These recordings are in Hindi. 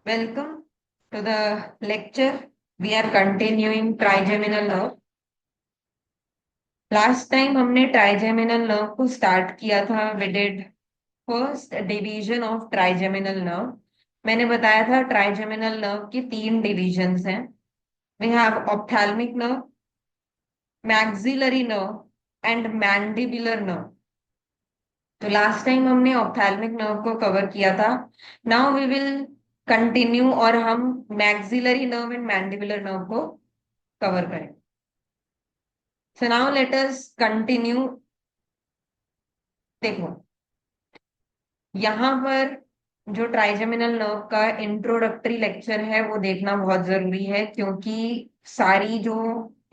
Welcome to the lecture. We are continuing trigeminal nerve. Last time हमने ट्राइजेमिनल नर्व को स्टार्ट किया था. We did first division of trigeminal nerve. मैंने बताया था ट्राइजेमिनल नर्व की तीन डिविजन्स हैं. We have ophthalmic nerve, maxillary nerve and mandibular nerve. तो लास्ट टाइम हमने ऑप्थेल्मिक नर्व को कवर किया था. नाउ वी विल कंटिन्यू और हम maxillary nerve and mandibular nerve को कवर करें. So now let us continue. देखो, यहाँ पर जो ट्राइजेमिनल नर्व का इंट्रोडक्टरी लेक्चर है वो देखना बहुत जरूरी है, क्योंकि सारी जो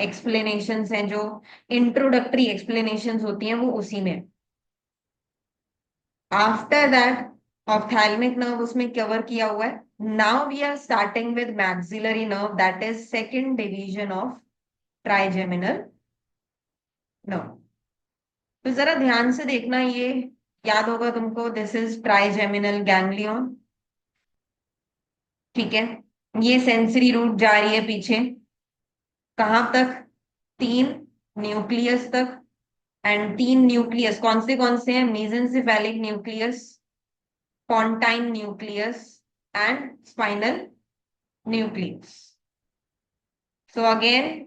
एक्सप्लेनेशंस हैं, जो इंट्रोडक्टरी एक्सप्लेनेशंस होती हैं, वो उसी में. आफ्टर दैट ऑप्थेल्मिक नर्व उसमें कवर किया हुआ है. Now we are starting with maxillary nerve, that is second division of trigeminal nerve. तो जरा ध्यान से देखना, ये याद होगा तुमको. This is trigeminal ganglion. ठीक है. ये सेंसरी रूट जा रही है पीछे. कहां तक? तीन न्यूक्लियस तक. एंड तीन न्यूक्लियस कौन से हैं? Mesencephalic nucleus, pontine nucleus and spinal nucleus. So again,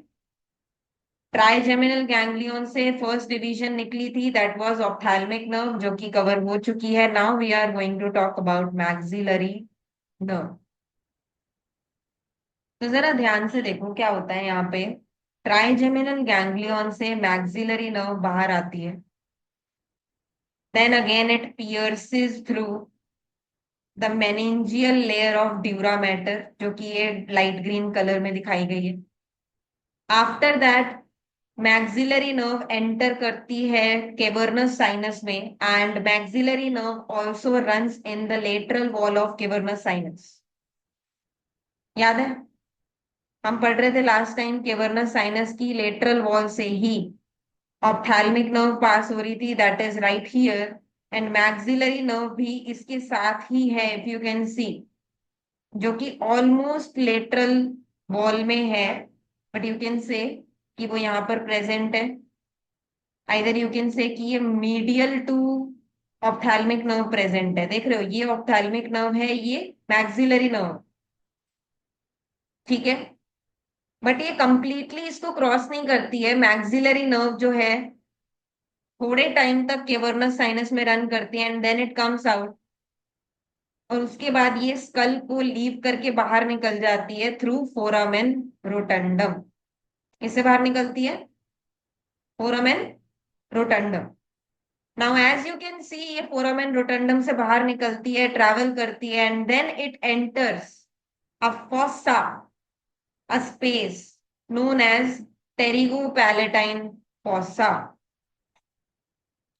trigeminal ganglion से फर्स्ट डिवीजन निकली थी, दैट वाज ऑप्थेल्मिक नर्व, जो कि कवर हो चुकी है. Now we are going to talk about maxillary nerve. तो जरा ध्यान से देखो क्या होता है यहाँ पे. ट्राइजेमिनल गैंग्लियन से मैक्सिलरी नर्व बाहर आती है. Then again it pierces through the meningeal layer of dura mater, जो कि ये लाइट ग्रीन कलर में दिखाई गई है. After that maxillary nerve enter करती है केवर्नस साइनस में, and maxillary nerve also runs in the lateral wall of cavernous sinus. याद है, हम पढ़ रहे थे लास्ट टाइम, केवर्नस साइनस की लेटरल वॉल से ही ऑप्थेल्मिक नर्व पास हो रही थी, that is right here. And maxillary nerve भी इसके साथ ही है, इफ यू कैन सी, जो कि ऑलमोस्ट लेटरल वॉल में है. बट यू कैन से कि वो यहाँ पर प्रेजेंट है. आइदर यू कैन से कि ये medial to ophthalmic nerve present है. देख रहे हो, ये ऑप्थेल्मिक नर्व है, ये मैक्सिलरी नर्व. ठीक है. बट ये कंप्लीटली इसको क्रॉस नहीं करती है. मैक्सिलरी नर्व जो है थोड़े टाइम तक केवर्नस साइनस में रन करती है, and then it comes out. और उसके बाद ये स्कल को लीव करके बाहर निकल जाती है थ्रू फोरामेन रोटंडम. इससे बाहर निकलती है foramen rotundum. Now as you can see, ये फोरामेन रोटंडम से बाहर निकलती है, ट्रैवल करती है, and then it enters a fossa, a space known as pterygopalatine fossa.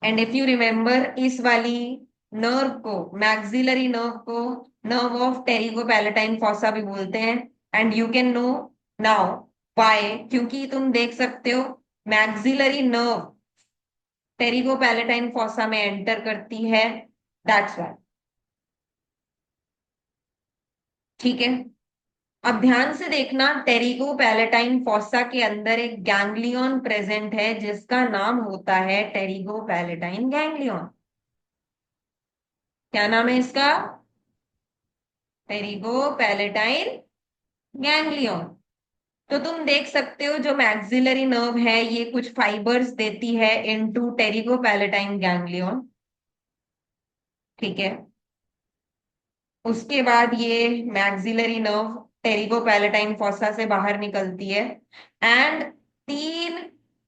And if you remember, इस वाली नर्व को, मैक्सिलरी नर्व को, नर्व ऑफ टेरिगोपैलेटाइन फॉसा भी बोलते हैं. And you can know now why, क्योंकि तुम देख सकते हो मैक्सिलरी नर्व टेरिगोपैलेटाइन फॉसा में एंटर करती है. That's why. ठीक है. अब ध्यान से देखना, टेरिगोपैलेटाइन फॉसा के अंदर एक गैंग्लियन प्रेजेंट है, जिसका नाम होता है टेरिगोपैलेटाइन गैंग्लियन. क्या नाम है इसका? टेरिगोपैलेटाइन गैंग्लियन. तो तुम देख सकते हो, जो मैक्सिलरी नर्व है ये कुछ फाइबर्स देती है इनटू टेरिगोपैलेटाइन गैंग्लियन. ठीक है. उसके बाद ये मैक्सिलरी नर्व टेरिगोपैलेटाइन फॉसा से बाहर निकलती है, एंड तीन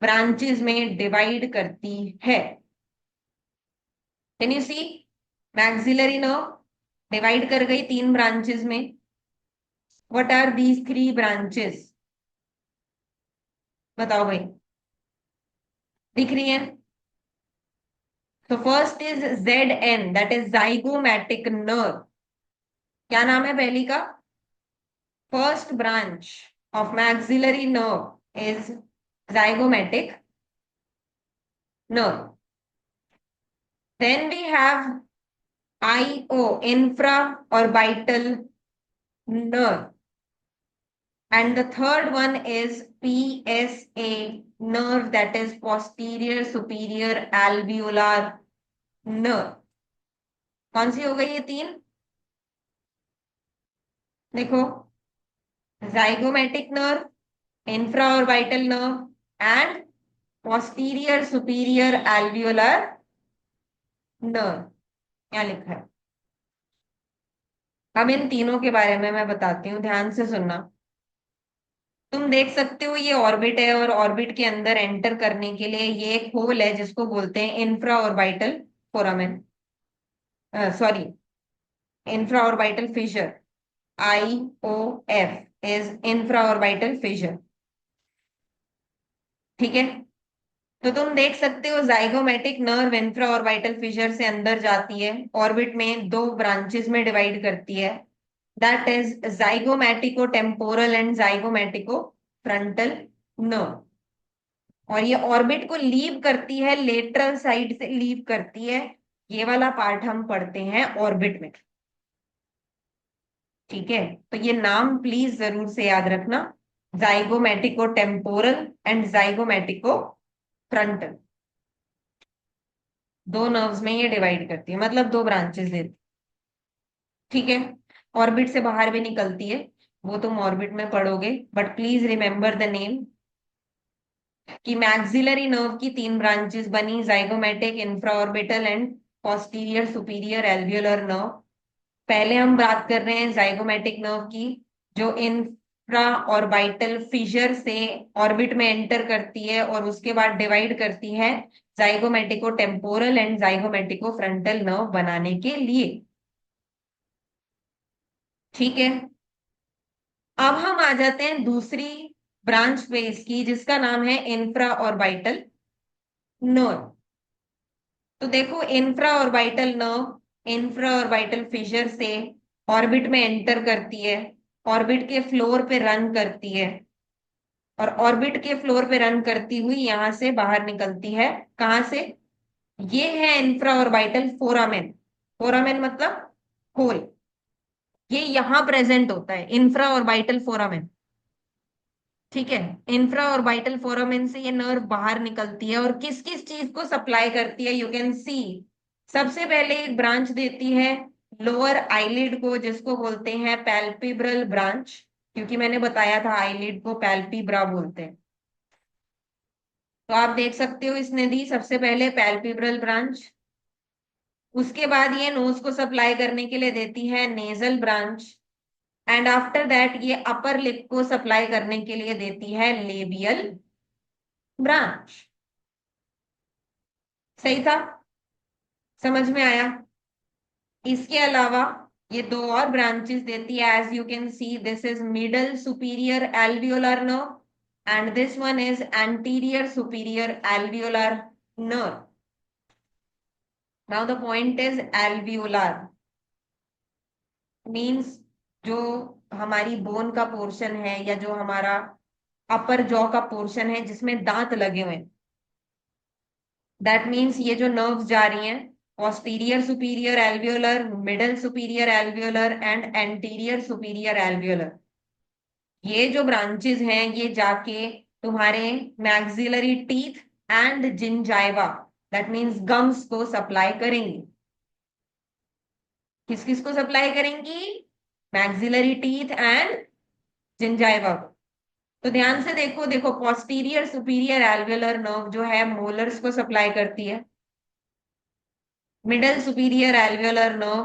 ब्रांचेस में डिवाइड करती है. Can you see? Maxillary nerve divide कर गई तीन ब्रांचेस में. What are these three branches? बताओ भाई. दिख रही है? तो first is Z N, that is zygomatic nerve. क्या नाम है पहली का? First branch of maxillary nerve is zygomatic nerve. Then we have IO, infra orbital nerve. And the third one is PSA nerve, that is posterior superior alveolar nerve. कौन सी हो गई ये तीन? देखो, zygomatic nerve, infraorbital nerve and posterior superior alveolar nerve, क्या लिखा है। अब इन तीनों के बारे में मैं बताती हूँ, ध्यान से सुनना। तुम देख सकते हो ये ऑर्बिट है, और ऑर्बिट के अंदर एंटर करने के लिए ये एक होल है जिसको बोलते हैं infra orbital foramen, sorry, infra orbital Fisher. IOF is infra orbital Fisher. ठीक है, तो तुम देख सकते हो zygomatic nerve infra orbital Fisher से अंदर जाती है, ऑर्बिट में दो ब्रांचेस में डिवाइड करती है, that is zygomatico temporal and zygomatico frontal nerve. और ये ऑर्बिट को लीव करती है, लेटरल साइड से लीव करती है। ये वाला पार्ट हम पढ़ते हैं ऑर्बिट में। ठीक है, तो ये नाम प्लीज जरूर से याद रखना, जाइगोमेटिको टेम्पोरल एंड जाइगोमेटिको फ्रंटल। दो नर्व्स में ये डिवाइड करती है, मतलब दो ब्रांचेस देती। ठीक है, ऑर्बिट से बाहर भी निकलती है, वो तुम ऑर्बिट में पढ़ोगे, but please remember the name, कि मैक्सिलरी नर्व की तीन ब्रांचेस बनी, zygomatic, infraorbital and posterior superior alveolar nerve. पहले हम बात कर रहे हैं जाइगोमेटिक नर्व की, जो इंफ्रा ऑर्बिटल फिशर से ऑर्बिट में एंटर करती है और उसके बाद डिवाइड करती है zygomatico temporal and zygomatico frontal nerve बनाने के लिए। ठीक है, अब हम आ जाते हैं दूसरी ब्रांच फेज की, जिसका नाम है इंफ्रा ऑर्बिटल नर्व। तो देखो, infra orbital nerve infra orbital Fisher से ऑर्बिट में एंटर करती है, ऑर्बिट के फ्लोर पे रन करती है, और ऑर्बिट के फ्लोर पे रन करती हुई यहां से बाहर निकलती है। कहां से? ये है इंफ्रा ऑर्बिटल फोरामेन। फोरामेन मतलब होल, ये यहां प्रेजेंट होता है इंफ्रा ऑर्बिटल फोरामेन। ठीक है, इंफ्रा ऑर्बिटल फोरामेन से ये नर्व बाहर निकलती है, और किस किस चीज को सप्लाई करती है, यू कैन सी। सबसे पहले एक ब्रांच देती है लोअर आईलिड को, जिसको बोलते हैं पैल्पिब्रल ब्रांच, क्योंकि मैंने बताया था आईलिड को पैल्पिब्रा बोलते हैं। तो आप देख सकते हो इसने दी सबसे पहले पैल्पिब्रल ब्रांच। उसके बाद ये नोज को सप्लाई करने के लिए देती है nasal branch, and after that ये अपर लिप को सप्लाई करने के लिए देती है लेबियल ब्रांच। सही था? समझ में आया? इसके अलावा ये दो और ब्रांचेस देती है, as you can see, this is middle superior alveolar nerve and this one is anterior superior alveolar nerve. Now the point is alveolar means जो हमारी बोन का पोर्शन है, या जो हमारा अपर जॉ का पोर्शन है जिसमें दांत लगे हुए हैं, दैट मीन्स ये जो नर्व्स जा रही हैं, posterior superior alveolar, middle superior alveolar and anterior superior alveolar, ये जो ब्रांचेस हैं ये जाके तुम्हारे maxillary teeth and gingiva, that means gums को सप्लाई करेंगी। किस किस को सप्लाई करेंगी? मैक्सिलरी टीथ एंड जिंजाइवा को। तो ध्यान से देखो, देखो पोस्टीरियर सुपीरियर एल्वेलर नर्व जो है मोलर्स को सप्लाई करती है, middle superior alveolar nerve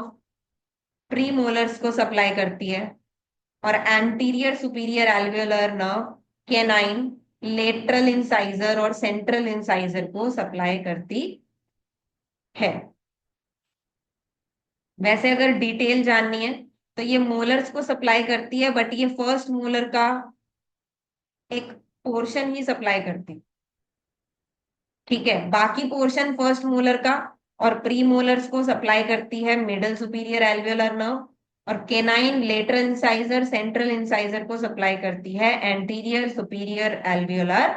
pre molars को सप्लाई करती है, और anterior superior alveolar nerve canine, lateral incisor और सेंट्रल इंसाइजर को सप्लाई करती है। वैसे अगर डिटेल जाननी है तो ये मोलर्स को सप्लाई करती है, बट ये फर्स्ट मोलर का एक पोर्शन ही सप्लाई करती है। ठीक है, बाकी पोर्शन फर्स्ट मोलर का और प्री मोलर्स को सप्लाई करती है मिडल सुपीरियर एल्वेलर नर्व, और canine, lateral incisor, central incisor को सप्लाई करती है एंटीरियर सुपीरियर एल्वेलर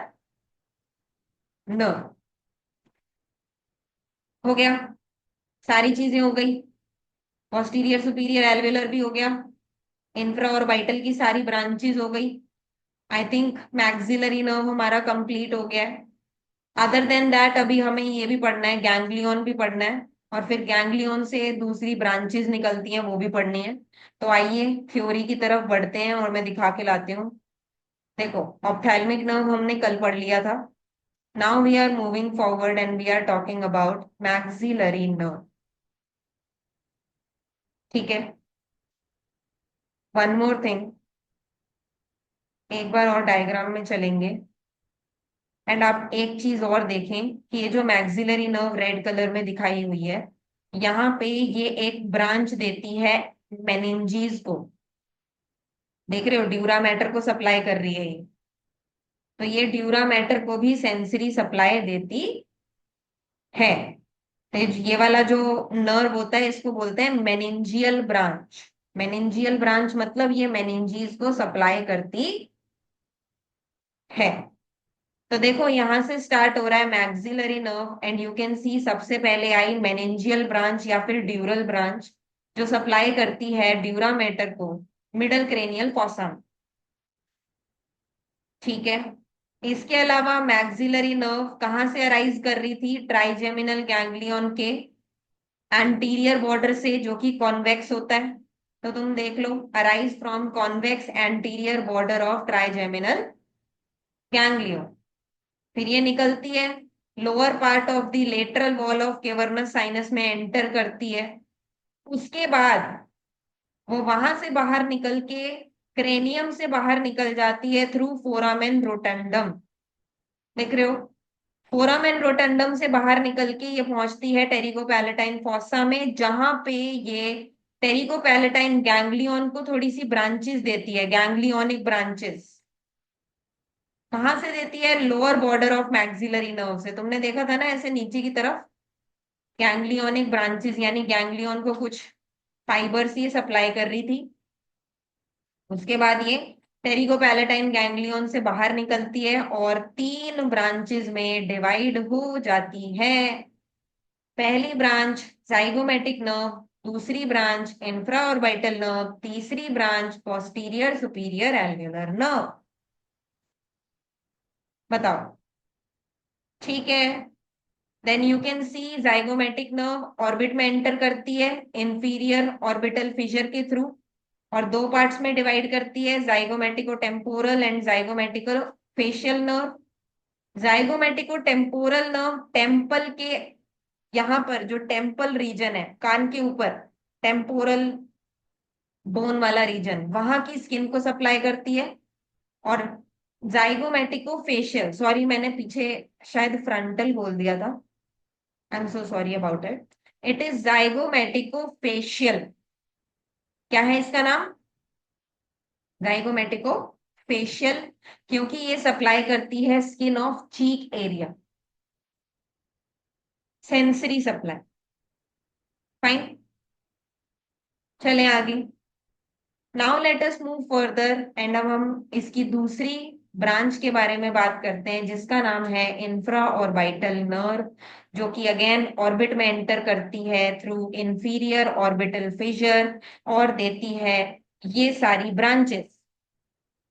नर्व। हो गया, सारी चीजें हो गई, पोस्टीरियर सुपीरियर एल्वेलर भी हो गया, इंफ्रा ऑर्बिटल की सारी ब्रांचेस हो गई। आई थिंक मैक्सिलरी नर्व हमारा कंप्लीट हो गया है। अदर देन दैट अभी हमें ये भी पढ़ना है, गैंग्लियन भी पढ़ना है, और फिर गैंग्लियन से दूसरी ब्रांचेस निकलती हैं, वो भी पढ़नी है। तो आइए थ्योरी की तरफ बढ़ते हैं और मैं दिखा के लाती हूँ। देखो, ऑप्थेल्मिक नर्व हमने कल पढ़ लिया था। Now we are moving forward and we are talking about maxillary nerve. ठीक है। वन मोर थिंग, एक बार और डायग्राम में चलेंगे। एंड आप एक चीज और देखें कि ये जो मैक्सिलरी नर्व रेड कलर में दिखाई हुई है, यहाँ पे ये एक ब्रांच देती है मेनिंजीज को। देख रहे हो, ड्यूरा मैटर को सप्लाई कर रही है ये। तो ये ड्यूरा मैटर को भी सेंसरी सप्लाई देती है। तो ये वाला जो नर्व होता है इसको बोलते हैं मेनिंजियल ब्रांच। मेनिंजियल ब्रांच मतलब ये मेनिंजीज को सप्लाई करती है। तो देखो, यहां से स्टार्ट हो रहा है maxillary nerve and you can सी सबसे पहले आई मेनिंजियल ब्रांच या फिर ड्यूरल ब्रांच, जो सप्लाई करती है ड्यूरा मैटर को मिडल क्रेनियल फॉसा। ठीक है। इसके अलावा मैक्सिलरी नर्व कहाँ से अराइज कर रही थी? ट्राइजेमिनल गैंग्लियन के एंटीरियर बॉर्डर से, जो कि कॉन्वेक्स होता है। तो तुम देख लो, arise from convex anterior border of trigeminal ganglion. फिर ये निकलती है lower part of the lateral wall of cavernous sinus में एंटर करती है। उसके बाद वो वहां से बाहर निकल के क्रेनियम से बाहर निकल जाती है थ्रू फोरामेन रोटंडम। देख रहे हो, फोरामेन रोटंडम से बाहर निकल के ये पहुंचती है टेरिकोपैलेटाइन फॉसा में, जहां पे ये टेरिकोपैलेटाइन गैंग्लियन को थोड़ी सी ब्रांचेस देती है, गैंग्लियोनिक ब्रांचेस। कहाँ से देती है? Lower border of maxillary nerve से। तुमने देखा था ना ऐसे नीचे की तरफ गैंग्लियोनिक ब्रांचेस, यानी गैंग्लियन को कुछ फाइबर्स ये सप्लाई कर रही थी। उसके बाद ये टेरिकोपैलेटाइन गैंग्लियन से बाहर निकलती है और तीन ब्रांचेस में डिवाइड हो जाती है। पहली ब्रांच जाइगोमेटिक नर्व, दूसरी ब्रांच इंफ्रा ऑर्बिटल नर्व, तीसरी branch posterior superior alveolar nerve. बताओ। ठीक है। Then you can see zygomatic nerve orbit में एंटर करती है इंफीरियर ऑर्बिटल फिशर के थ्रू, और दो पार्ट्स में डिवाइड करती है, zygomatico temporal and zygomatico facial nerve. Zygomatico temporal nerve temple के यहाँ पर, जो टेम्पल रीजन है कान के ऊपर, टेम्पोरल बोन वाला रीजन, वहां की स्किन को सप्लाई करती है। और जाइगोमेटिको फेशियल, सॉरी मैंने पीछे शायद फ्रंटल बोल दिया था, I am so sorry about it. It is zygomatico facial. क्या है इसका नाम? जाइगोमेटिको फेशियल, क्योंकि ये सप्लाई करती है skin of cheek area, sensory supply. Fine, चले आगे। Now let us move further and अब हम इसकी दूसरी ब्रांच के बारे में बात करते हैं, जिसका नाम है इंफ्रा ऑर्बिटल नर्व, जो कि अगेन ऑर्बिट में एंटर करती है थ्रू इंफीरियर ऑर्बिटल फिशर और देती है ये सारी ब्रांचेस,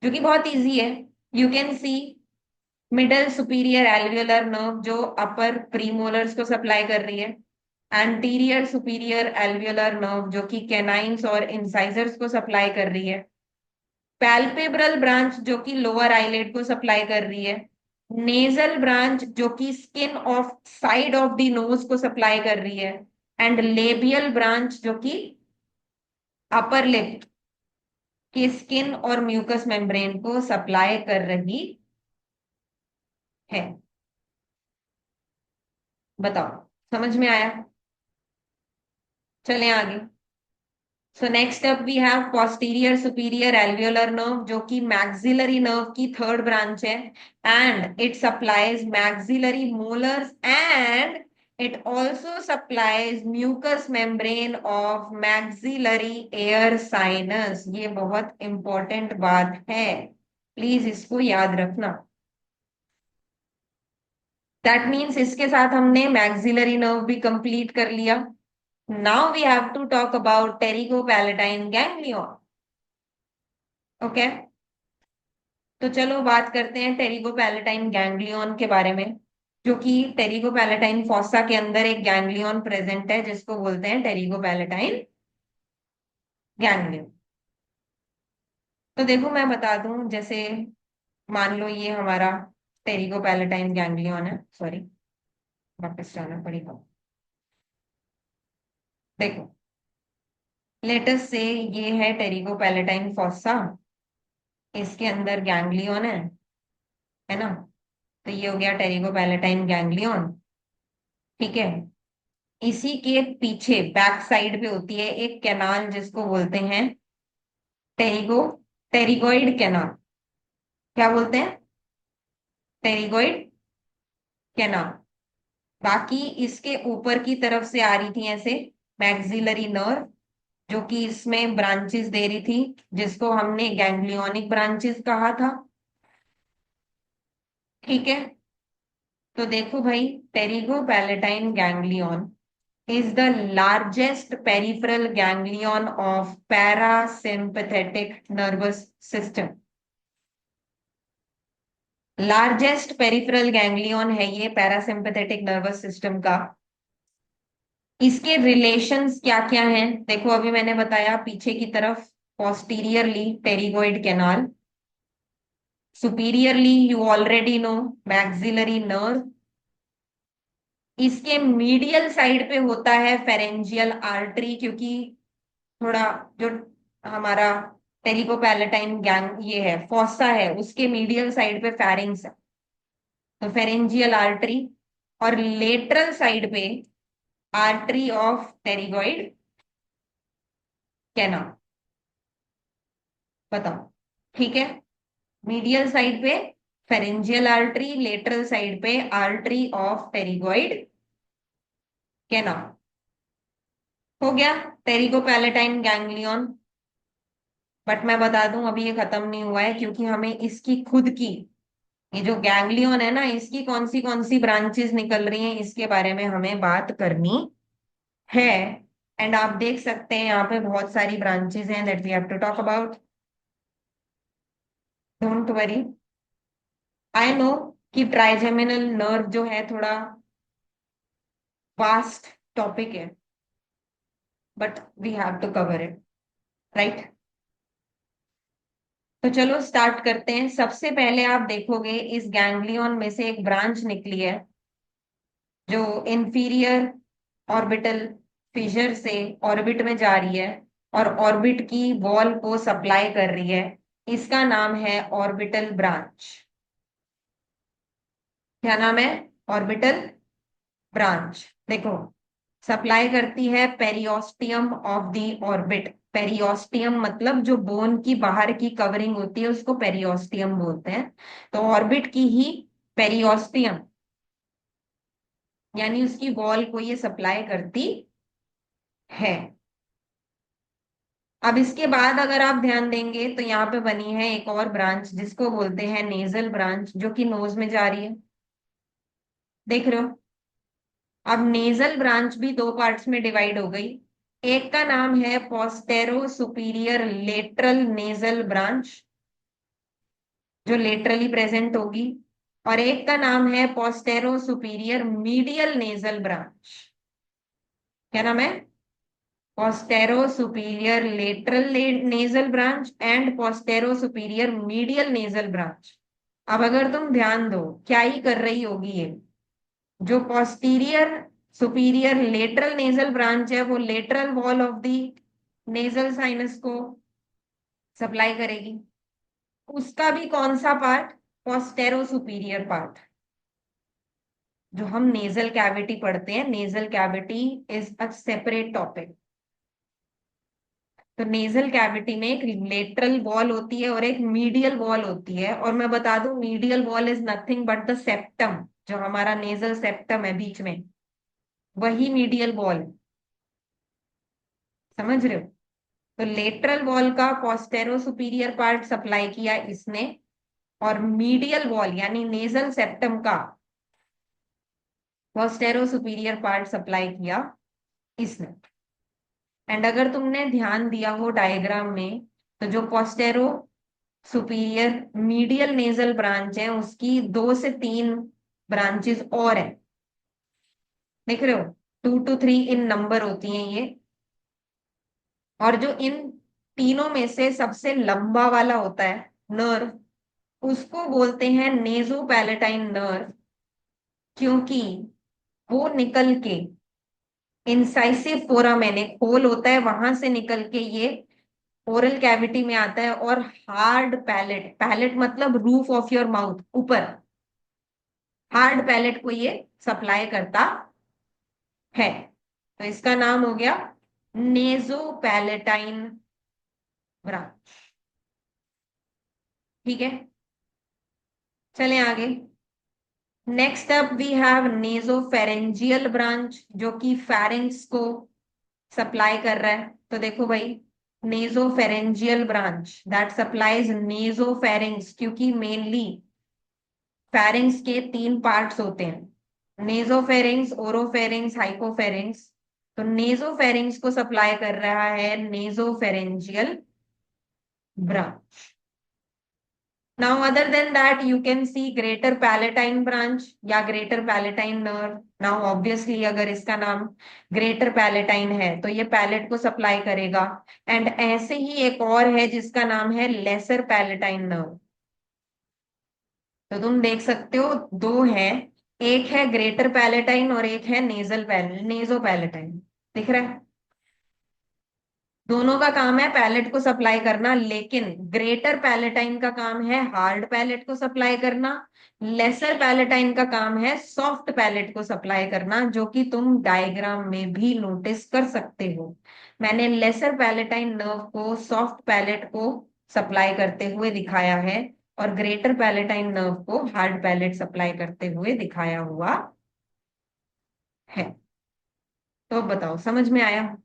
जो कि बहुत इजी है। You can C middle superior alveolar nerve, जो अपर प्रीमोलर्स को सप्लाई कर रही है। एंटीरियर सुपीरियर एल्वियोलर नर्व, जो कि कैनाइन्स और इंसाइजर्स को सप्लाई कर रही है। पैल्पेब्रल ब्रांच, जो कि लोअर आईलेट को सप्लाई कर रही है। नेजल ब्रांच, जो कि skin of side of the nose को सप्लाई कर रही है। एंड लेबियल ब्रांच, जो कि अपर लिप की स्किन और म्यूकस मेम्ब्रेन को सप्लाई कर रही है। बताओ, समझ में आया? चलें आगे। So next up we have posterior superior alveolar nerve, जो कि मैक्सिलरी नर्व की थर्ड ब्रांच है, and it supplies maxillary molars and it also supplies mucous membrane of maxillary air sinus. ये बहुत इंपॉर्टेंट बात है, प्लीज इसको याद रखना। दैट मीन्स इसके साथ हमने मैक्सिलरी नर्व भी कंप्लीट कर लिया। Now we have to talk about pterygopalatine ganglion. Okay, तो चलो बात करते हैं टेरिगोपैलेटाइन गैंग्लियन के बारे में, जो कि टेरिगोपैलेटाइन फॉसा के अंदर एक गैंग्लियन प्रेजेंट है जिसको बोलते हैं टेरिगोपैलेटाइन गैंग्लियन। तो देखो मैं बता दूं, जैसे मान लो ये हमारा टेरिगोपैलेटाइन गैंग्लियन है, सॉरी वापस जाना पड़ेगा। देखो, लेटस से ये है टेरिगोपैलेटाइन फॉसा, इसके अंदर गैंग्लियन है ना। तो ये हो गया टेरिगोपैलेटाइन गैंग्लियन। ठीक है, इसी के पीछे बैक साइड पे होती है एक कैनाल जिसको बोलते हैं टेरिगो टेरिगोइड कैनाल। क्या बोलते हैं? Pterygoid canal. बाकी इसके ऊपर की तरफ से आ रही थी ऐसे मैक्सिलरी नर्व, जो कि इसमें ब्रांचेस दे रही थी, जिसको हमने गैंग्लियोनिक ब्रांचेस कहा था। ठीक है, तो देखो भाई, pterygopalatine ganglion is the largest peripheral ganglion of parasympathetic nervous system। Largest peripheral ganglion है ये पैरासिम्पथेटिक नर्वस सिस्टम का। इसके रिलेशंस क्या क्या हैं देखो, अभी मैंने बताया पीछे की तरफ posteriorly pterygoid canal, superiorly you already know maxillary nerve, इसके मीडियल साइड पे होता है फेरेंजियल आर्टरी, क्योंकि थोड़ा जो हमारा टेरिकोपैलेटाइन गैंग ये है फॉसा है, उसके मीडियल साइड पे फेरिंग्स है, तो फेरेंजियल आर्टरी। और लेटरल साइड पे आर्टरी ऑफ टेरिगोइड कैनाल। बताओ, ठीक है। मीडियल साइड पे फेरेंजियल आर्टरी, लेटरल साइड पे आर्टरी ऑफ टेरिगोइड कैनाल। हो गया टेरिकोपैलेटाइन गैंग्लियन। बट मैं बता दूं अभी ये खत्म नहीं हुआ है, क्योंकि हमें इसकी खुद की ये जो गैंग्लियन है ना, इसकी कौन सी ब्रांचेस निकल रही हैं इसके बारे में हमें बात करनी है। एंड आप देख सकते हैं यहाँ पे बहुत सारी ब्रांचेस हैं that we have to talk about. Don't worry, I know कि ट्राइजेमिनल नर्व जो है थोड़ा वास्ट टॉपिक है, but we have to cover it, right. तो चलो स्टार्ट करते हैं। सबसे पहले आप देखोगे इस गैंग्लियन में से एक ब्रांच निकली है जो इंफीरियर ऑर्बिटल फिशर से ऑर्बिट में जा रही है और ऑर्बिट की वॉल को सप्लाई कर रही है। इसका नाम है ऑर्बिटल ब्रांच। क्या नाम है? Orbital branch. देखो, सप्लाई करती है periosteum of the orbit. Periosteum मतलब जो बोन की बाहर की कवरिंग होती है उसको पेरियोस्टियम बोलते हैं। तो ऑर्बिट की ही पेरियोस्टियम यानी उसकी वॉल को ये सप्लाई करती है। अब इसके बाद अगर आप ध्यान देंगे तो यहाँ पे बनी है एक और ब्रांच जिसको बोलते हैं नेजल ब्रांच, जो कि नोज में जा रही है। देख रहे हो? अब नेजल ब्रांच भी दो पार्ट्स में डिवाइड हो गई। एक का नाम है postero superior lateral nasal branch, जो लेटरली प्रेजेंट होगी, और एक का नाम है postero superior medial nasal branch. क्या नाम है? Postero superior lateral nasal branch and postero superior medial nasal branch. अब अगर तुम ध्यान दो क्या ही कर रही होगी ये, जो posterior superior lateral nasal branch है वो lateral wall of the nasal sinus को सप्लाई करेगी। उसका भी कौन सा पार्ट? पोस्टेरो superior part. जो हम नेजल कैविटी पढ़ते हैं, nasal cavity is a separate topic. तो नेजल कैविटी में एक लेटरल वॉल होती है और एक मीडियल वॉल होती है, और मैं बता दूं medial wall is nothing but the septum. जो हमारा नेजल सेप्टम है बीच में, वही मीडियल वॉल। समझ रहे हो? तो लेटरल वॉल का पोस्टेरो सुपीरियर पार्ट सप्लाई किया इसने, और मीडियल वॉल यानी नेजल सेप्टम का पोस्टेरो सुपीरियर पार्ट सप्लाई किया इसने। एंड अगर तुमने ध्यान दिया हो डायग्राम में, तो जो पोस्टेरो सुपीरियर मीडियल नेजल ब्रांच है, उसकी 2 से 3 ब्रांचेस और है। देख रहे हो, 2 to 3 इन नंबर होती हैं ये। और जो इन तीनों में से सबसे लंबा वाला होता है नर्व, उसको बोलते हैं नेजो पैलेटाइन नर्व, क्योंकि वो निकल के इंसाइसिव फोरामेन, एक होल होता है, वहां से निकल के ये ओरल कैविटी में आता है और हार्ड पैलेट, पैलेट मतलब रूफ ऑफ योर माउथ, ऊपर हार्ड पैलेट को ये सप्लाई करता है। तो इसका नाम हो गया नेजो पैलेटाइन ब्रांच। ठीक है, चलें आगे। Next up we have nasopharyngeal branch, जो कि फेरिंग्स को सप्लाई कर रहा है। तो देखो भाई, nasopharyngeal branch that supplies nasopharynx, क्योंकि मेनली फेरिंग्स के 3 पार्ट्स होते हैं, नेजोफेरिंग्स, ओरोफेरिंग्स, हाइपोफेरिंग्स। तो नेजोफेरिंग्स को सप्लाई कर रहा है nasopharyngeal branch. Now, other than that, you can see greater palatine branch या greater palatine nerve. Now, obviously, अगर इसका नाम greater palatine है तो ये पैलेट को सप्लाई करेगा। एंड ऐसे ही एक और है जिसका नाम है lesser palatine nerve। तो तुम देख सकते हो, दो है, एक है ग्रेटर पैलेटाइन और एक है नेजो पैलेटाइन। दिख रहा है, दोनों का काम है पैलेट को सप्लाई करना, लेकिन ग्रेटर पैलेटाइन का काम है हार्ड पैलेट को सप्लाई करना, लेसर पैलेटाइन का काम है सॉफ्ट पैलेट को सप्लाई करना, जो कि तुम डायग्राम में भी नोटिस कर सकते हो। मैंने लेसर पैलेटाइन नर्व को सॉफ्ट पैलेट को सप्लाई करते हुए दिखाया है और ग्रेटर पैलेटाइन नर्व को हार्ड पैलेट सप्लाई करते हुए दिखाया हुआ है। तो अब बताओ, समझ में आया?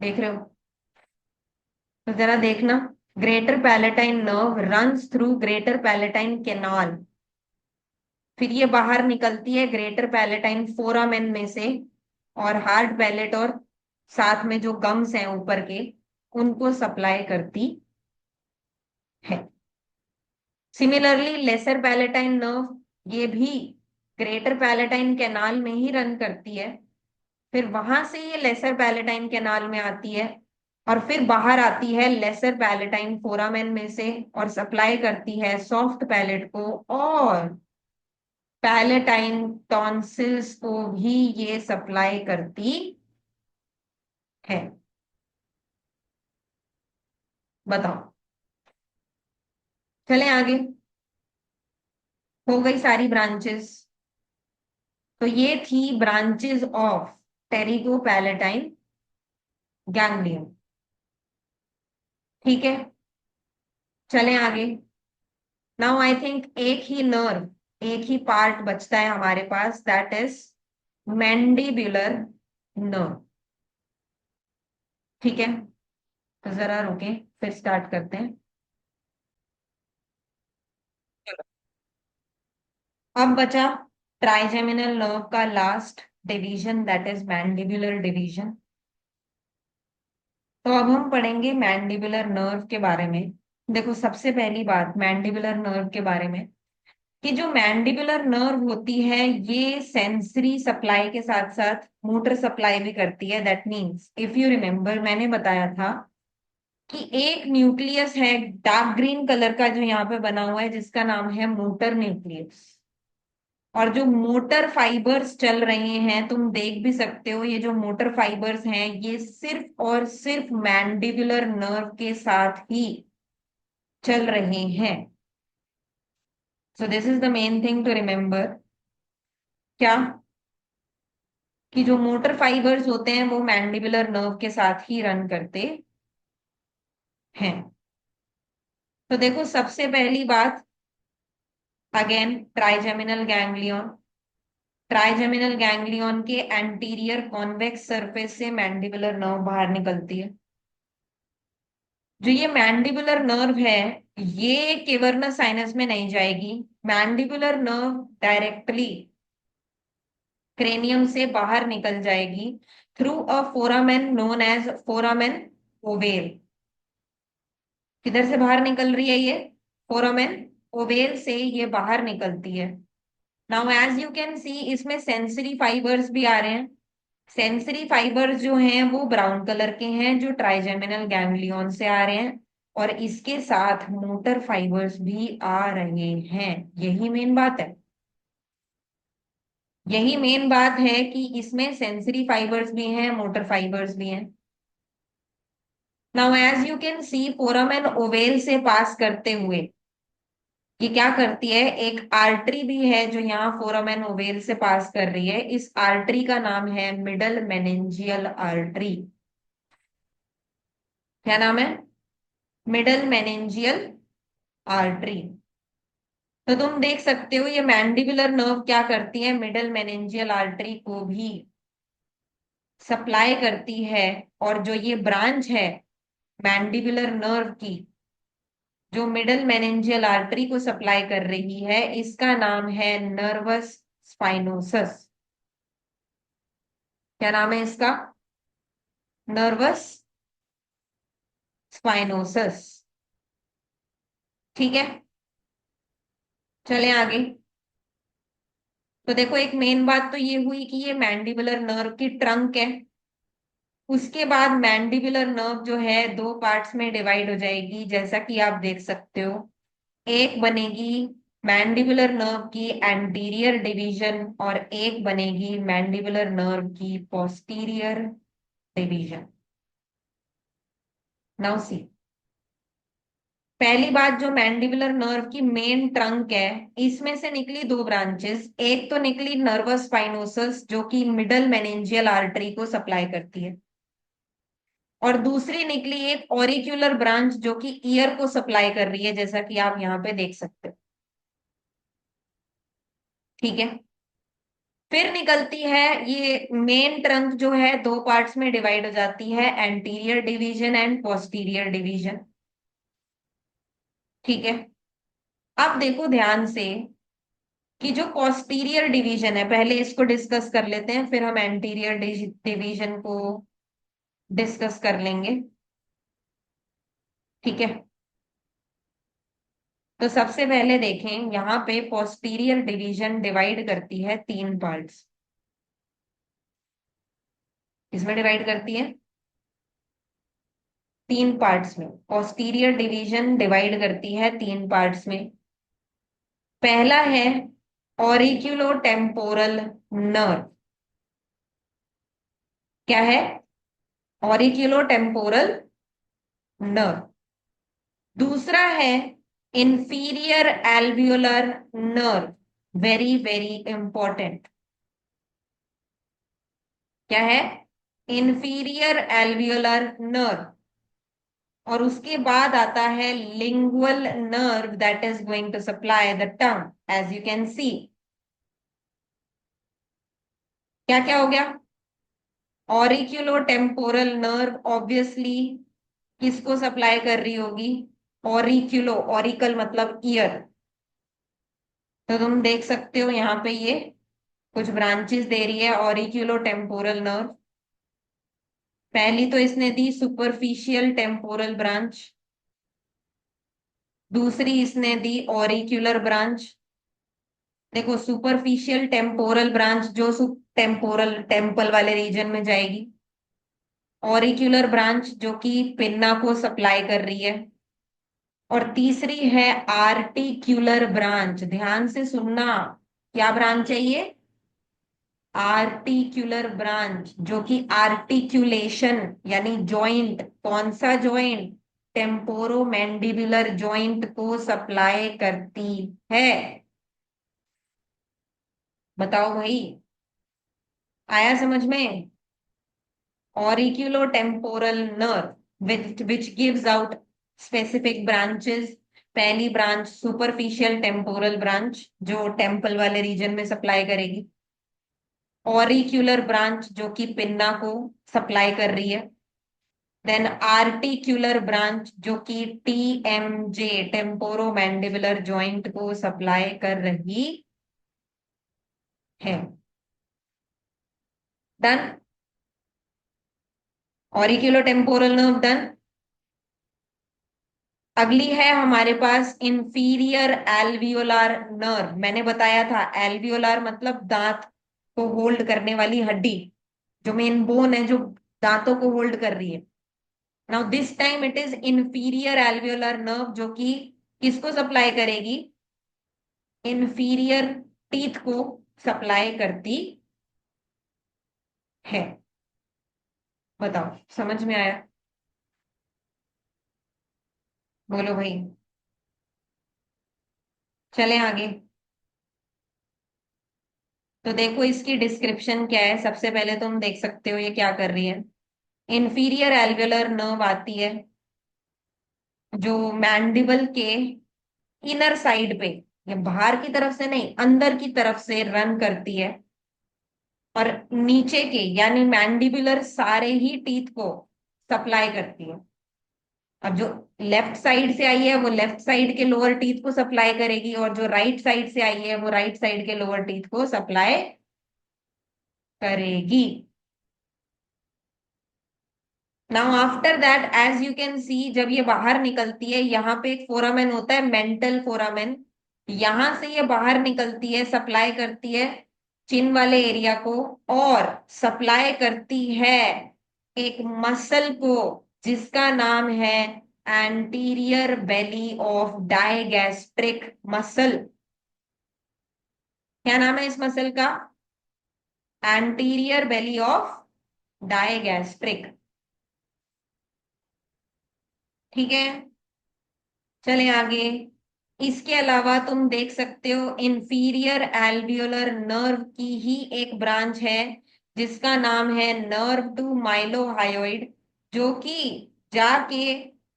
देख रहे हो? तो जरा देखना, greater palatine nerve runs through greater palatine canal, फिर ये बाहर निकलती है ग्रेटर पैलेटाइन फोरामेन में से, और हार्ड पैलेट और साथ में जो गम्स हैं ऊपर के, उनको सप्लाई करती है। सिमिलरली लेसर पैलेटाइन नर्व ये भी ग्रेटर पैलेटाइन कैनाल में ही रन करती है, फिर वहां से ये लेसर पैलेटाइन कैनाल में आती है और फिर बाहर आती है लेसर पैलेटाइन फोरामेन में से और सप्लाई करती है सॉफ्ट पैलेट को, और पैलेटाइन टॉन्सिल्स को भी ये सप्लाई करती है। बताओ, चलें आगे। हो गई सारी ब्रांचेस। तो ये थी branches of pterygo palatine ganglion. ठीक है, चलें आगे। नाउ आई थिंक एक ही नर्व, एक ही पार्ट बचता है हमारे पास, दैट इज मैंडिबुलर नर्व। ठीक है, तो जरा रुके, फिर स्टार्ट करते हैं। अब बचा ट्राइजेमिनल नर्व का last division, that is mandibular division. तो अब हम पढ़ेंगे मैंडिबुलर नर्व के बारे में। देखो, सबसे पहली बात मैंडिबुलर नर्व के बारे में, कि जो मैंडिबुलर नर्व होती है ये सेंसरी सप्लाई के साथ साथ मोटर सप्लाई भी करती है। That means if you remember, मैंने बताया था कि एक न्यूक्लियस है डार्क ग्रीन कलर का जो यहाँ पे बना हुआ है, जिसका नाम है मोटर न्यूक्लियस। और जो मोटर फाइबर्स चल रहे हैं, तुम देख भी सकते हो, ये जो मोटर फाइबर्स हैं ये सिर्फ और सिर्फ मैंडिबुलर नर्व के साथ ही चल रहे हैं। So this is the main thing to remember, क्या, कि जो मोटर फाइबर्स होते हैं वो मैंडिबुलर नर्व के साथ ही रन करते हैं। तो देखो, सबसे पहली बात, again trigeminal ganglion. Trigeminal ganglion के एंटीरियर कॉन्वेक्स सरफेस से मैंडिबुलर नर्व बाहर निकलती है। जो ये मैंडिबुलर नर्व है ये केवर्नस साइनस में नहीं जाएगी, मैंडिबुलर नर्व डायरेक्टली क्रेनियम से बाहर निकल जाएगी through a foramen known as foramen ovale. किधर से बाहर निकल रही है ये? फोरामेन ओवेल से ये बाहर निकलती है। Now as you can see इसमें सेंसरी फाइबर्स भी आ रहे हैं। सेंसरी फाइबर्स जो हैं वो ब्राउन कलर के हैं, जो ट्राइजेमिनल गैंग्लियन से आ रहे हैं। और इसके साथ मोटर फाइबर्स भी आ रहे हैं। यही मेन बात है। यही मेन बात है कि इसमें सेंसरी फाइबर्स भी हैं, मोटर फाइबर्स भी हैं। Now as you can see foramen ovale से पास करते हुए ये क्या करती है, एक आर्टरी भी है जो यहाँ फोरामेन ओवेल से पास कर रही है। इस आर्टरी का नाम है मिडल मेनिंजियल आर्टरी। क्या नाम है? Middle meningeal artery. तो तुम देख सकते हो ये मैंडिबुलर नर्व क्या करती है, मिडल मेनिंजियल आर्टरी को भी सप्लाई करती है। और जो ये ब्रांच है मैंडिबुलर नर्व की, जो मिडल मेनिंजियल आर्टरी को सप्लाई कर रही है, इसका नाम है नर्वस स्पाइनोसस। क्या नाम है इसका? नर्वस स्पाइनोसस। ठीक है, चलें आगे। तो देखो एक मेन बात तो ये हुई कि ये मैंडिबुलर नर्व की ट्रंक है। उसके बाद मैंडिबुलर नर्व जो है दो पार्ट्स में डिवाइड हो जाएगी, जैसा कि आप देख सकते हो। एक बनेगी मैंडिबुलर नर्व की एंटीरियर डिवीजन और एक बनेगी मैंडिबुलर नर्व की पोस्टीरियर डिवीजन। नाउ सी, पहली बात, जो मैंडिबुलर नर्व की मेन ट्रंक है, इसमें से निकली दो ब्रांचेस। एक तो निकली नर्वस स्पाइनोसस जो कि मिडल मेनिंजियल आर्टरी को सप्लाई करती है, और दूसरी निकली एक ऑरिक्यूलर ब्रांच जो कि ईयर को सप्लाई कर रही है, जैसा कि आप यहाँ पे देख सकते हो। ठीक है, फिर निकलती है ये मेन ट्रंक जो है दो पार्ट्स में डिवाइड हो जाती है, anterior division and posterior division. ठीक है, अब देखो ध्यान से कि जो पोस्टीरियर डिवीजन है, पहले इसको डिस्कस कर लेते हैं, फिर हम एंटीरियर डिवीजन को डिस्कस कर लेंगे। ठीक है, तो सबसे पहले देखें यहाँ पे पोस्टीरियर डिवीजन डिवाइड करती है तीन पार्ट्स। किसमें डिवाइड करती है? तीन पार्ट्स में। पोस्टीरियर डिवीजन डिवाइड करती है तीन पार्ट्स में। पहला है ऑरिक्यूलो टेम्पोरल नर्व। क्या है? ऑरिक्यूलो टेम्पोरल नर्व। दूसरा है inferior alveolar nerve. Very very important. क्या है? Inferior alveolar nerve. और उसके बाद आता है lingual nerve that is going to supply the tongue as you can see. क्या क्या हो गया? ऑरिक्यूलो टेम्पोरल नर्व ऑब्वियसली किसको सप्लाई कर रही होगी? ऑरिक्यूलो, ऑरिकल मतलब ईयर। तो तुम देख सकते हो यहाँ पे ये कुछ ब्रांचेस दे रही है ऑरिक्यूलो टेम्पोरल नर्व। पहली तो इसने दी सुपरफिशियल टेम्पोरल ब्रांच, दूसरी इसने दी ऑरिक्यूलर ब्रांच। देखो सुपरफिशियल टेम्पोरल ब्रांच जो टेम्पोरल टेम्पल वाले रीजन में जाएगी, ऑरिक्यूलर ब्रांच जो कि पिन्ना को सप्लाई कर रही है, और तीसरी है आर्टिक्यूलर ब्रांच। ध्यान से सुनना, क्या ब्रांच है ये? आर्टिक्यूलर ब्रांच, जो कि आर्टिक्यूलेशन यानी जॉइंट, कौन सा जॉइंट? टेम्पोरो मैंडिबुलर जॉइंट को सप्लाई करती है। बताओ भाई, आया समझ में? Auriculotemporal nerve which gives out specific branches. पहली ब्रांच सुपरफिशियल टेम्पोरल ब्रांच जो टेम्पल वाले रीजन में सप्लाई करेगी, ऑरिक्यूलर ब्रांच जो कि पिन्ना को सप्लाई कर रही है, देन आर्टिक्यूलर ब्रांच जो कि टीएमजे टेम्पोरो मैंडिबुलर जॉइंट को सप्लाई कर रही है। Done? Auriculo temporal nerve done. अगली है हमारे पास इंफीरियर एल्वियोलार नर्व। मैंने बताया था एल्वियोलार मतलब दांत को होल्ड करने वाली हड्डी, जो मेन बोन है जो दांतों को होल्ड कर रही है। Now this time it is inferior alveolar nerve, जो कि किसको सप्लाई करेगी? इंफीरियर टीथ को सप्लाई करती है। बताओ, समझ में आया? बोलो भाई। चले आगे। तो देखो इसकी डिस्क्रिप्शन क्या है। सबसे पहले तुम देख सकते हो ये क्या कर रही है। इंफीरियर एल्वेलर नर्व आती है जो मैंडिबल के इनर साइड पे, ये बाहर की तरफ से नहीं अंदर की तरफ से रन करती है, और नीचे के यानी मैंडिबुलर सारे ही टीथ को सप्लाई करती है। अब जो लेफ्ट साइड से आई है वो लेफ्ट साइड के लोअर टीथ को सप्लाई करेगी, और जो राइट साइड से आई है वो राइट साइड के लोअर टीथ को सप्लाई करेगी। Now after that as you can see, जब ये बाहर निकलती है यहाँ पे एक फोरामेन होता है, मेंटल फोरामेन। यहां से ये बाहर निकलती है, सप्लाई करती है चिन वाले एरिया को, और सप्लाई करती है एक मसल को जिसका नाम है anterior belly of digastric muscle. क्या नाम है इस मसल का? Anterior belly of digastric. ठीक है, चले आगे। इसके अलावा तुम देख सकते हो इंफीरियर एल्वियोलर नर्व की ही एक ब्रांच है जिसका नाम है नर्व टू माइलोहायोइड, जो कि जाके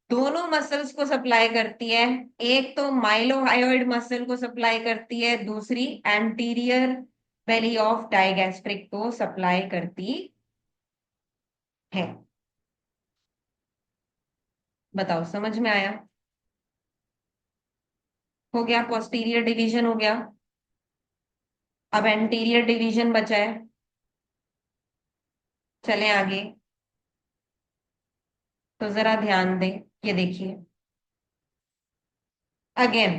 दोनों मसल्स को सप्लाई करती है। एक तो माइलोहायोइड मसल को सप्लाई करती है, दूसरी एंटीरियर बेली ऑफ डायगैस्ट्रिक को सप्लाई करती है। बताओ, समझ में आया? हो गया, पोस्टीरियर डिवीजन हो गया। अब एंटीरियर डिवीजन बचा है। चलें आगे। तो जरा ध्यान दें, ये देखिए अगेन,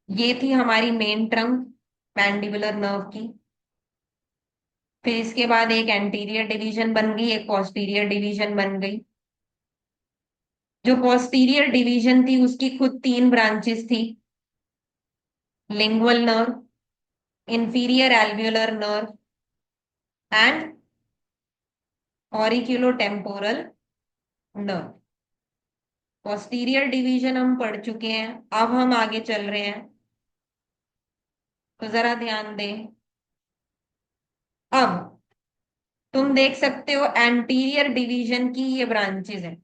ये थी हमारी मेन ट्रंक मैंडिबुलर नर्व की। फिर इसके बाद एक एंटीरियर डिवीजन बन गई, एक पोस्टीरियर डिवीजन बन गई। जो पोस्टीरियर डिवीजन थी उसकी खुद तीन ब्रांचेस थी: lingual nerve, inferior alveolar nerve and auriculo temporal nerve. Posterior division हम पढ़ चुके हैं, अब हम आगे चल रहे हैं। तो जरा ध्यान दें। अब तुम देख सकते हो एंटीरियर डिवीजन की ये ब्रांचेस हैं।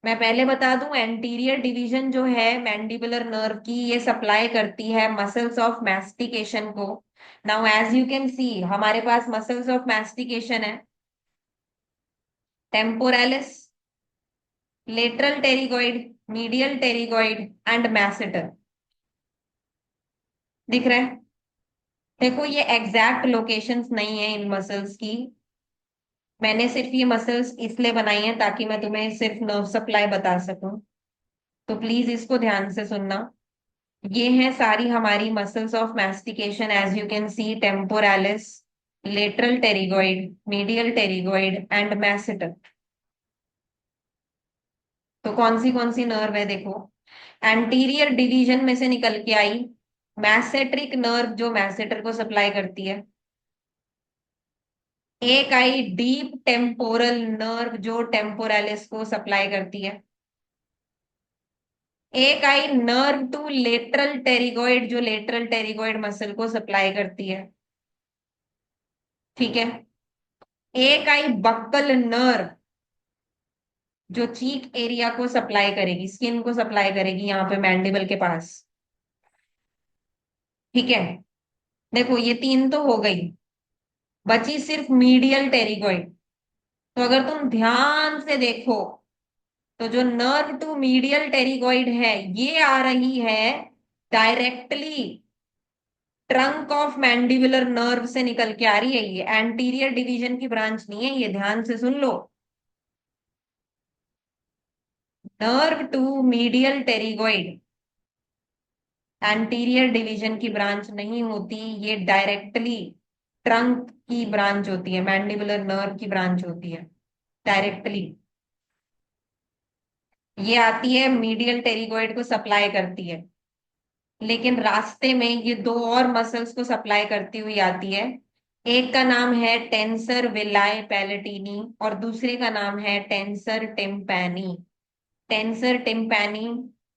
मैं पहले बता दूं, एंटीरियर डिवीजन जो है मैंडिबुलर नर्व की, ये सप्लाई करती है मसल्स ऑफ मैस्टिकेशन को। Now as you can see हमारे पास मसल्स ऑफ मैस्टिकेशन है: temporalis, lateral pterygoid, medial pterygoid and masseter. दिख रहा है? देखो ये एग्जैक्ट लोकेशंस नहीं है इन मसल्स की। मैंने सिर्फ ये मसल्स इसलिए बनाई हैं ताकि मैं तुम्हें सिर्फ नर्व सप्लाई बता सकूं। तो प्लीज इसको ध्यान से सुनना। ये हैं सारी हमारी muscles of mastication, as you can see: temporalis, lateral pterygoid, medial pterygoid and masseter. तो कौन सी नर्व है देखो। एंटीरियर डिवीजन में से निकल के आई मैसेट्रिक नर्व, जो मैसेटर को सप्लाई करती है। एक आई डीप टेम्पोरल नर्व, जो टेम्पोरालिस को सप्लाई करती है। एक आई नर्व टू लेटरल टेरिगोइड, जो लेटरल टेरिगोइड मसल को सप्लाई करती है। ठीक है। एक आई बक्कल नर्व, जो चीक एरिया को सप्लाई करेगी, स्किन को सप्लाई करेगी यहाँ पे मैंडिबल के पास। ठीक है, देखो ये तीन तो हो गई, बची सिर्फ मीडियल टेरिगोइड। तो अगर तुम ध्यान से देखो तो जो नर्व टू मीडियल टेरिगोइड है ये आ रही है directly trunk of mandibular nerve से निकल के आ रही है। ये एंटीरियर डिवीजन की ब्रांच नहीं है, ये ध्यान से सुन लो। Nerve to medial pterygoid anterior division की ब्रांच नहीं होती, ये डायरेक्टली ट्रंक की ब्रांच होती है, मैंडिबुलर नर्व की ब्रांच होती है डायरेक्टली। ये आती है मीडियल टेरिगोइड को सप्लाई करती है, लेकिन रास्ते में ये दो और मसल्स को सप्लाई करती हुई आती है। एक का नाम है टेंसर विलाय पैलेटिनी और दूसरे का नाम है टेंसर टिम्पैनी। टेंसर टिम्पैनी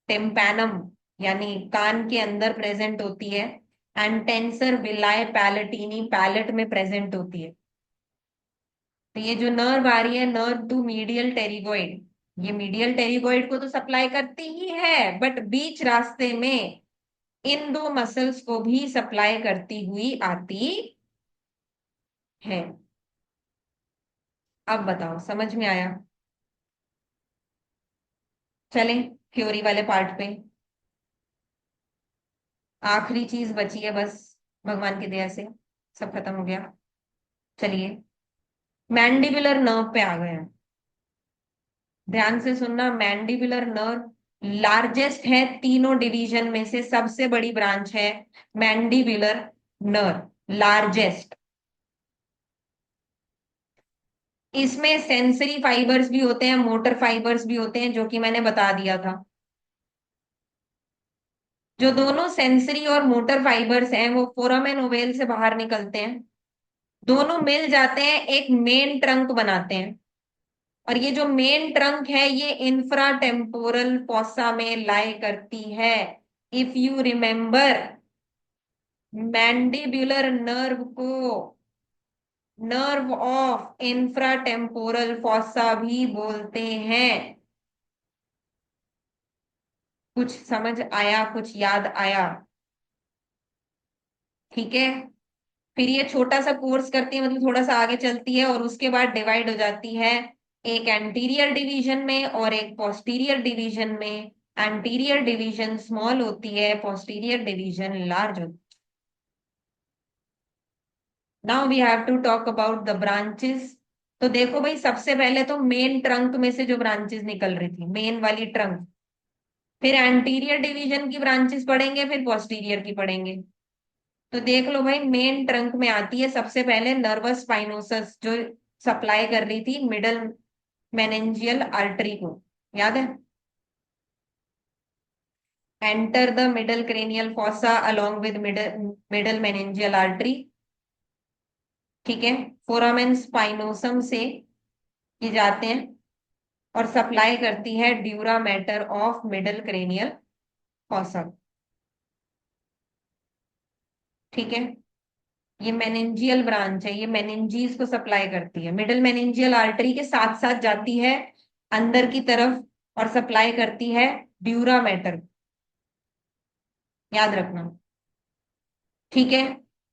टिम्पैनम यानी कान के अंदर प्रेजेंट होती है, एंड टेंसर विलाय पैलेटिनी पैलेट में प्रेजेंट होती है। तो ये जो नर्व आ रही है, नर्व टू मीडियल टेरिगोइड, ये मीडियल टेरिगोइड को तो सप्लाई करती ही है, बट बीच रास्ते में इन दो मसल्स को भी सप्लाई करती हुई आती है। अब बताओ, समझ में आया? चलें थ्योरी वाले पार्ट पे। आखिरी चीज बची है बस, भगवान की दया से सब खत्म हो गया। चलिए मैंडिबुलर नर्व पे आ गए हैं। ध्यान से सुनना, मैंडिबुलर नर्व लार्जेस्ट है तीनों डिवीजन में से, सबसे बड़ी ब्रांच है मैंडिबुलर नर्व, लार्जेस्ट। इसमें सेंसरी फाइबर्स भी होते हैं, मोटर फाइबर्स भी होते हैं, जो कि मैंने बता दिया था। जो दोनों सेंसरी और मोटर फाइबर्स हैं वो फोरामेन ओवेल से बाहर निकलते हैं, दोनों मिल जाते हैं, एक मेन ट्रंक बनाते हैं। और ये जो मेन ट्रंक है ये इंफ्रा टेम्पोरल फॉसा में लाई करती है। If you remember, mandibular nerve को nerve of infra temporal fossa भी बोलते हैं। कुछ समझ आया, कुछ याद आया? ठीक है। फिर ये छोटा सा कोर्स करती है, मतलब थोड़ा सा आगे चलती है और उसके बाद डिवाइड हो जाती है एक एंटीरियर डिवीजन में और एक पोस्टीरियर डिवीजन में। एंटीरियर डिवीजन स्मॉल होती है, पोस्टीरियर डिवीजन लार्ज होती है। Now we have to talk about the branches. तो देखो भाई, सबसे पहले तो मेन ट्रंक में से जो ब्रांचेस निकल रही थी, मेन वाली ट्रंक, फिर एंटीरियर डिवीजन की ब्रांचेस पढ़ेंगे, फिर पोस्टीरियर की पढ़ेंगे। तो देख लो भाई, मेन ट्रंक में आती है सबसे पहले नर्वस स्पाइनोसस, जो सप्लाई कर रही थी मिडल मेनेंजियल आर्टरी को, याद है? Enter the middle cranial fossa along with middle middle meningeal artery. ठीक है। फोरामेन स्पाइनोसम से ये जाते हैं और सप्लाई करती है dura mater of middle cranial fossa. ठीक है। ये मेनेंजियल ब्रांच है, ये मेनेंजीज को सप्लाई करती है, मिडल मेनेंजियल आर्टरी के साथ साथ जाती है अंदर की तरफ और सप्लाई करती है ड्यूरा मैटर, याद रखना। ठीक है।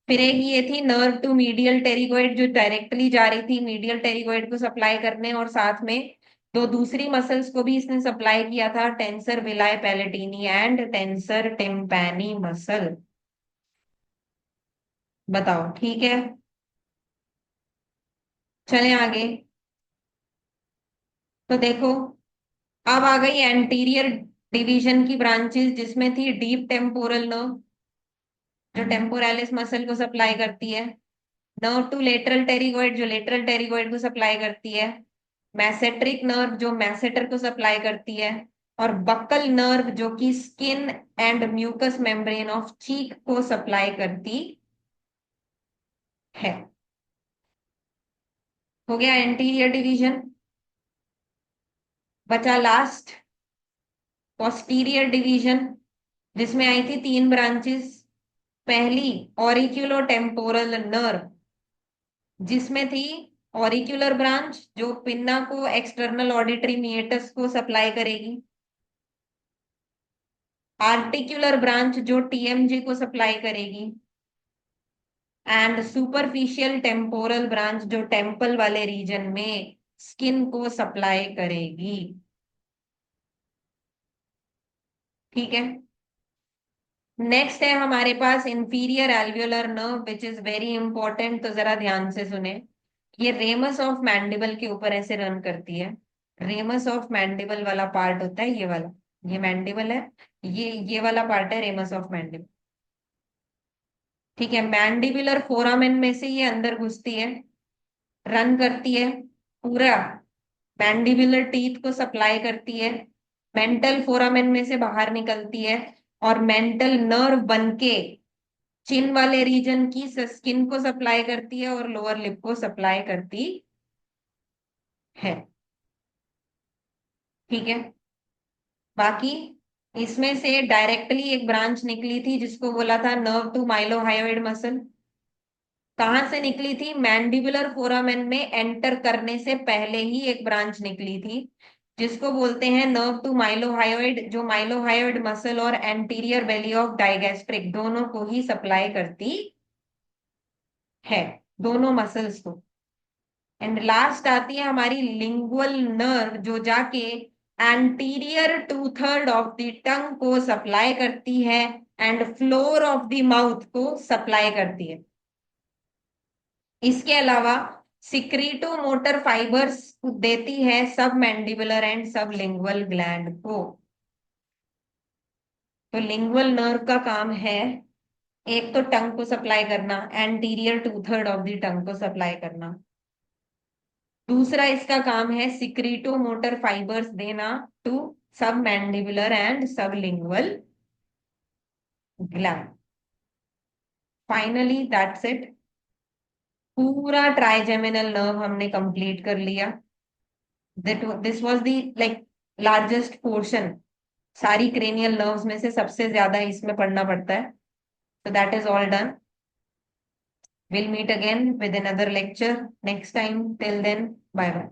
फिर एक ये थी नर्व टू मीडियल टेरिगोइड, जो डायरेक्टली जा रही थी मीडियल टेरिगोइड को सप्लाई करने, और साथ में दो दूसरी मसल्स को भी इसने सप्लाई किया था, tensor veli palatini and tensor tympani muscle. बताओ ठीक है? चलें आगे। तो देखो, अब आ गई एंटीरियर डिवीजन की ब्रांचेस, जिसमें थी डीप टेम्पोरल नर्व, जो टेम्पोरालिस मसल को सप्लाई करती है। नर्व टू लेटरल टेरिगोइड, जो लेटरल टेरिगोइड को सप्लाई करती है। मैसेट्रिक नर्व, जो मैसेटर को सप्लाई करती है। और बक्कल नर्व, जो कि skin and mucous membrane of cheek को सप्लाई करती है। हो गया एंटीरियर डिवीजन। बचा लास्ट पोस्टीरियर डिवीजन, जिसमें आई थी तीन ब्रांचेस। पहली ऑरिक्यूलो टेम्पोरल नर्व, जिसमें थी ऑरिक्यूलर ब्रांच, जो पिन्ना को एक्सटर्नल ऑडिटरी मीएटस को सप्लाई करेगी। आर्टिक्यूलर ब्रांच, जो टीएमजी को सप्लाई करेगी। एंड सुपरफिशियल टेम्पोरल ब्रांच, जो टेम्पल वाले रीजन में स्किन को सप्लाई करेगी। ठीक है। नेक्स्ट है हमारे पास inferior alveolar nerve, which is very important, तो जरा ध्यान से सुने। ये रेमस ऑफ मैंडिबल के ऊपर ऐसे रन करती है, रेमस ऑफ मैंडिबल वाला पार्ट होता है ये वाला, ये मैंडिबल है, ये वाला पार्ट है रेमस ऑफ मैंडिबल। ठीक है, मैंडिबुलर फोरामेन में से ये अंदर घुसती है, रन करती है, पूरा मैंडिबुलर टीथ को सप्लाई करती है, मेंटल फोरामेन में से बाहर निकलती है, और मेंटल नर्व बनके चिन वाले रीजन की स्किन को सप्लाई करती है और लोअर लिप को सप्लाई करती है। ठीक है, बाकी इसमें से डायरेक्टली एक ब्रांच निकली थी जिसको बोला था नर्व टू माइलोहायोइड मसल। कहाँ से निकली थी? मैंडिबुलर फोरामेन में एंटर करने से पहले ही एक ब्रांच निकली थी जिसको बोलते हैं नर्व टू माइलोहायोइड, जो माइलोहायोइड मसल और एंटीरियर बेली ऑफ डाइगैस्ट्रिक दोनों को ही सप्लाई करती है, दोनों मसल्स को। एंड लास्ट आती है हमारी लिंगुअल नर्व, जो जाके एंटीरियर 2/3 ऑफ द टंग को सप्लाई करती है and floor of the mouth को सप्लाई करती है। इसके अलावा सिक्रीटो मोटर फाइबर्स देती है सब मैंडिबुलर एंड सब लिंगुअल ग्लैंड को। तो लिंगुअल नर्व का काम है एक तो टंग को सप्लाई करना, एंटीरियर 2/3 ऑफ द टंग को सप्लाई करना। दूसरा इसका काम है सिक्रीटो मोटर फाइबर्स देना टू सब मैंडिबुलर एंड सब lingual gland. Finally that's it, पूरा ट्राइजेमिनल नर्व हमने कंप्लीट कर लिया। That this was the like largest portion, सारी क्रेनियल नर्व्स में से सबसे ज्यादा इसमें पढ़ना पड़ता है। So that is all done. We'll meet again with another lecture next time. Till then, bye bye.